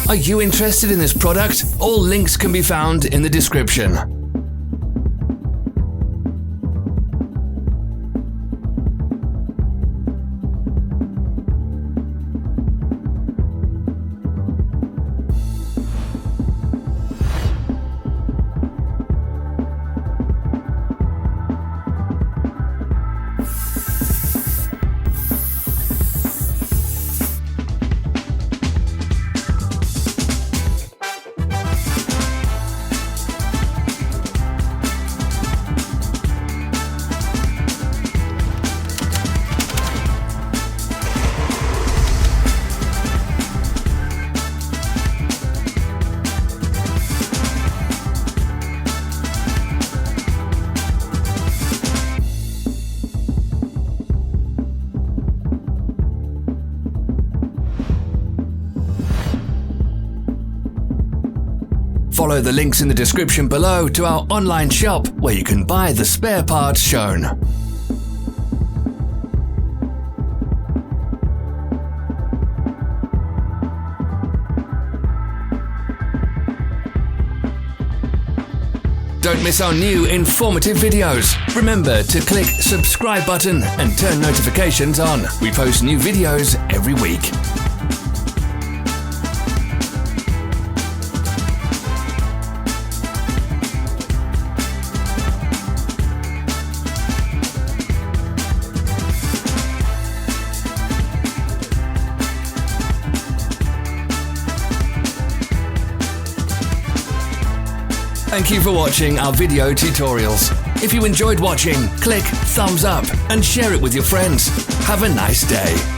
Are you interested in this product? All links can be found in the description. Follow the links in the description below to our online shop where you can buy the spare parts shown. Don't miss our new informative videos. Remember to click subscribe button and turn notifications on. We post new videos every week. Thank you for watching our video tutorials. If you enjoyed watching, click thumbs up and share it with your friends. Have a nice day.